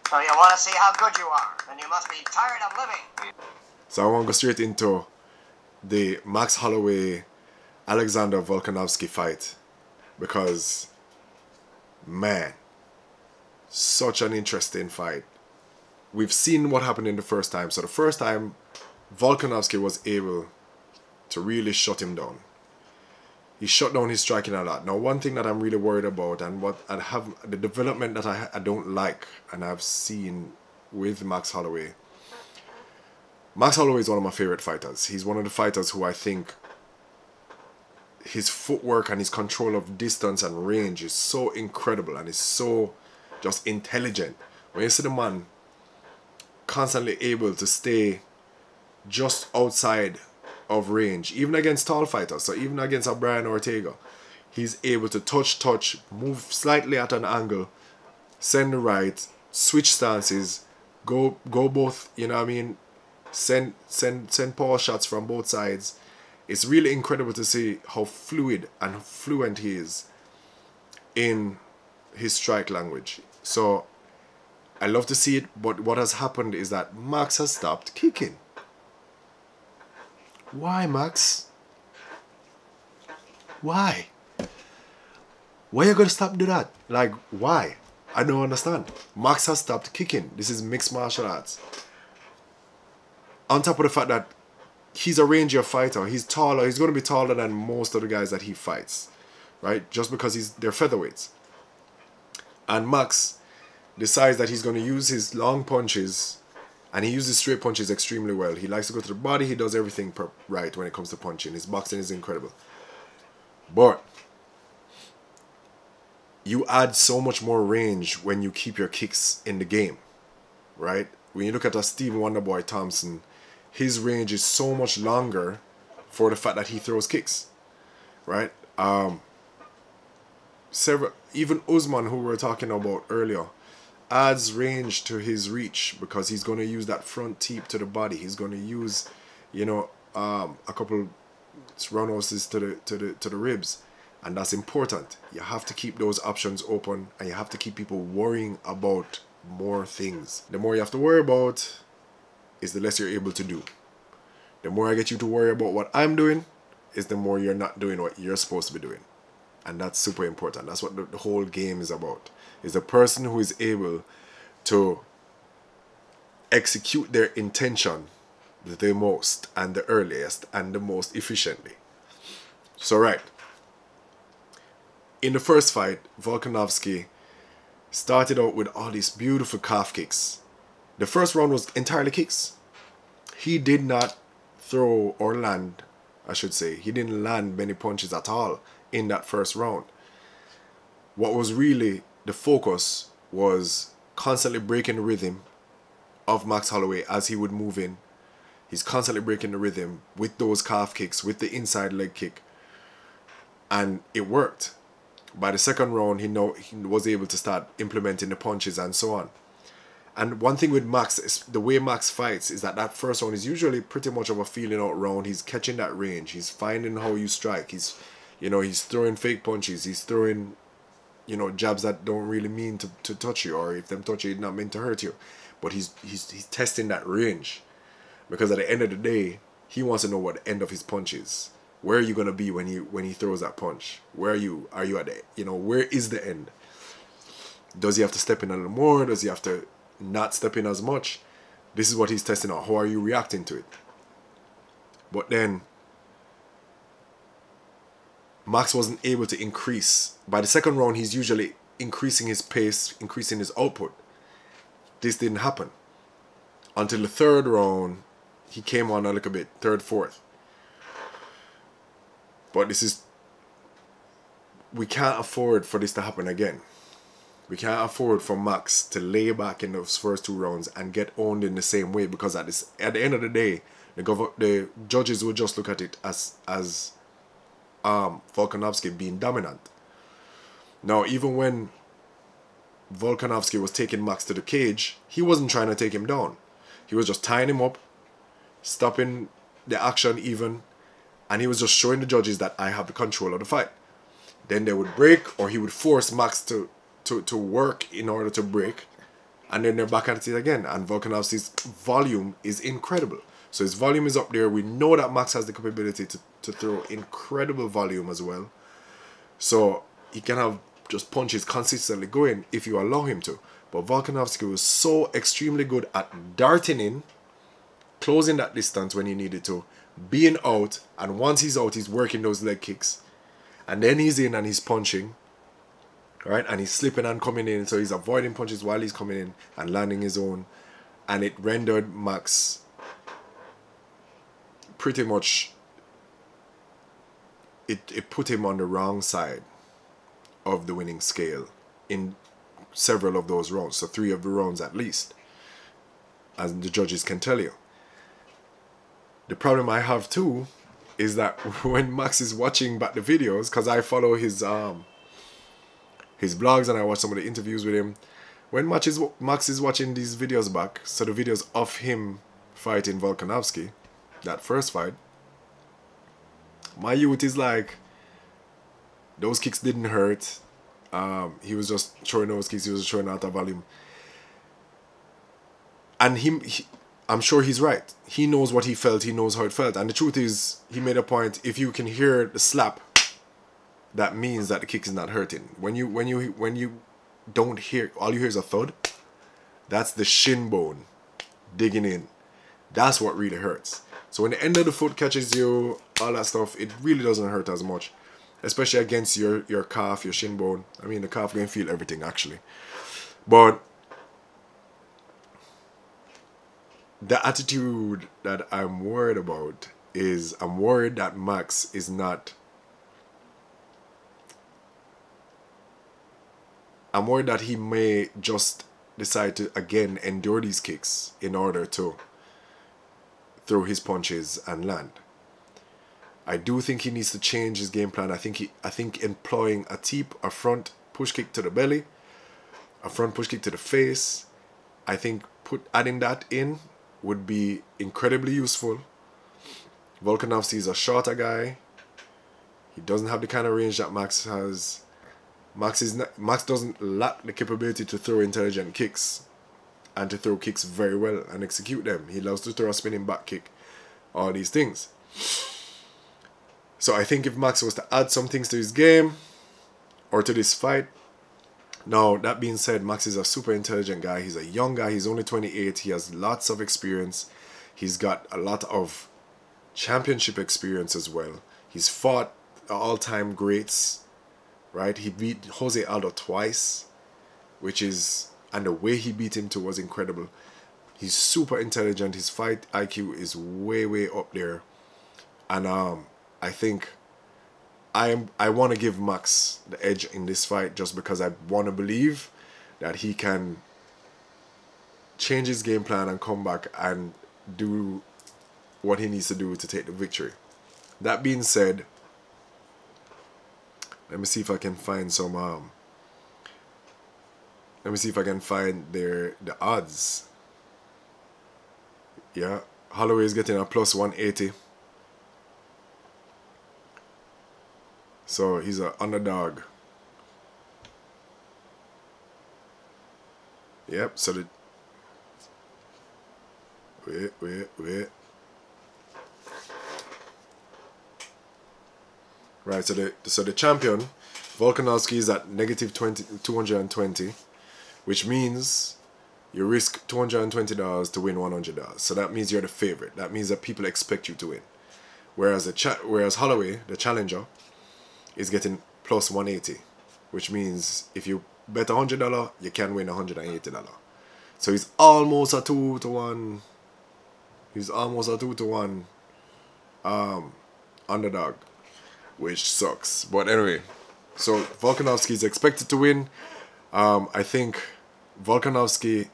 So you want to see how good you are, then you must be tired of living. So I want to go straight into the Max Holloway Alexander Volkanovski fight, because man, such an interesting fight. We've seen what happened in the first time. So the first time Volkanovski was able to really shut him down. He shut down his striking a lot. Now, one thing that I'm really worried about, and what I have, the development that I don't like, and I've seen with Max Holloway. Max Holloway is one of my favorite fighters. He's one of the fighters who I think his footwork and his control of distance and range is so incredible, and is so just intelligent. When you see the man constantly able to stay just outside of range, even against tall fighters, so even against a Brian Ortega, he's able to touch, move slightly at an angle, send the right, switch stances, go both, you know what I mean, send power shots from both sides. It's really incredible to see how fluid and fluent he is in his strike language. So I love to see it, but what has happened is that Max has stopped kicking. Why, Max? Why? Why are you going to stop doing that? Like, why? I don't understand. Max has stopped kicking. This is mixed martial arts. On top of the fact that he's a rangier fighter, he's taller, he's going to be taller than most of the guys that he fights, right? Just because they're featherweights. And Max decides that he's going to use his long punches, and he uses straight punches extremely well. He likes to go to the body. He does everything right when it comes to punching. His boxing is incredible. But you add so much more range when you keep your kicks in the game, right? When you look at a Stephen Wonderboy Thompson, his range is so much longer for the fact that he throws kicks, right? Even Usman, who we were talking about earlier, adds range to his reach because he's going to use that front teep to the body. He's going to use, you know, a couple roundhouses to the ribs, and that's important. You have to keep those options open, and you have to keep people worrying about more things. The more you have to worry about is the less you're able to do. The more I get you to worry about what I'm doing is the more you're not doing what you're supposed to be doing. And that's super important. That's what the whole game is about. Is the person who is able to execute their intention the most and the earliest and the most efficiently. So right, in the first fight, Volkanovski started out with all these beautiful calf kicks. The first round was entirely kicks. He did not throw or land, I should say. He didn't land many punches at all in that first round. What was really the focus was constantly breaking the rhythm of Max Holloway as he would move in. He's constantly breaking the rhythm with those calf kicks, with the inside leg kick. And it worked. By the second round, he was able to start implementing the punches and so on. And one thing with Max, is the way Max fights, is that first round is usually pretty much of a feeling out round. He's catching that range. He's finding how you strike. He's throwing fake punches. He's throwing, jabs that don't really mean to touch you, or if them touch you, it's not meant to hurt you. But he's testing that range, because at the end of the day, he wants to know what the end of his punch is. Where are you gonna be when he throws that punch? Where are you? Are you at the, where is the end? Does he have to step in a little more? Does he have to not step in as much? This is what he's testing out. How are you reacting to it? But then Max wasn't able to increase. By the second round, he's usually increasing his pace, increasing his output. This didn't happen. Until the third round, he came on a little bit, third, fourth. But we can't afford for this to happen again. We can't afford for Max to lay back in those first two rounds and get owned in the same way, because at the end of the day, the judges will just look at it as Volkanovski being dominant. Now, even when Volkanovski was taking Max to the cage, he wasn't trying to take him down. He was just tying him up, stopping the action even, and he was just showing the judges that I have the control of the fight. Then they would break, or he would force Max to work in order to break, and then they're back at it again. And Volkanovski's volume is incredible. So his volume is up there. We know that Max has the capability to throw incredible volume as well. So he can have just punches consistently going if you allow him to. But Volkanovski was so extremely good at darting in, closing that distance when he needed to, being out, and once he's out, he's working those leg kicks. And then he's in and he's punching, right? And he's slipping and coming in, so he's avoiding punches while he's coming in and landing his own. And it rendered Max pretty much, it put him on the wrong side of the winning scale in several of those rounds. So 3 of the rounds at least, as the judges can tell you. The problem I have too is that when Max is watching back the videos, because I follow his blogs and I watch some of the interviews with him, when Max is watching these videos back, so the videos of him fighting Volkanovski, that first fight, my youth is like, those kicks didn't hurt. He was just throwing those kicks, he was just throwing out of volume. And I'm sure he's right. He knows what he felt, he knows how it felt. And the truth is, he made a point, if you can hear the slap, that means that the kick is not hurting. When you don't hear, all you hear is a thud, that's the shin bone digging in. That's what really hurts. So when the end of the foot catches you, all that stuff, it really doesn't hurt as much. Especially against your calf, your shin bone. I mean, the calf can feel everything actually. But the attitude that I'm worried about is, I'm worried that Max is not, I'm worried that he may just decide to again endure these kicks in order to throw his punches and land. I do think he needs to change his game plan. I think employing a front push kick to the belly, a front push kick to the face, I think adding that in would be incredibly useful. Volkanovski is a shorter guy. He doesn't have the kind of range that Max has. Max doesn't lack the capability to throw intelligent kicks and to throw kicks very well and execute them. He loves to throw a spinning back kick, all these things. So I think if Max was to add some things to his game or to this fight. Now, that being said, Max is a super intelligent guy. He's a young guy. He's only 28. He has lots of experience. He's got a lot of championship experience as well. He's fought all-time greats, right? He beat Jose Aldo twice, and the way he beat him too was incredible. He's super intelligent. His fight IQ is way, way up there. And I think I want to give Max the edge in this fight just because I want to believe that he can change his game plan and come back and do what he needs to do to take the victory. That being said, let me see if I can find some let me see if I can find the odds. Yeah, Holloway is getting a plus 180. So he's an underdog. Yep, so wait. Right, so the champion, Volkanovski, is at negative 220, which means you risk $220 to win $100. So that means you're the favorite. That means that people expect you to win. Whereas Holloway, the challenger, is getting plus 180, which means if you bet $100, you can win $180. So he's almost a 2-to-1. He's almost a 2-to-1 underdog, which sucks. But anyway, so Volkanovski is expected to win. I think Volkanovski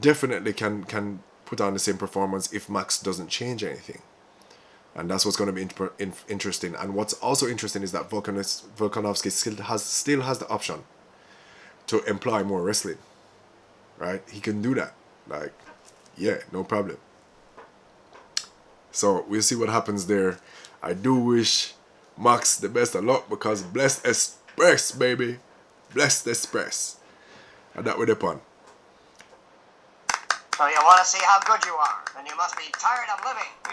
definitely can put on the same performance if Max doesn't change anything. And that's what's going to be interesting. And what's also interesting is that Volkanovski still has the option to employ more wrestling. Right? He can do that. Like, yeah, no problem. So we'll see what happens there. I do wish Max the best of luck because blessed express, baby. Blessed express. And that with the pun. So you want to see how good you are, then you must be tired of living.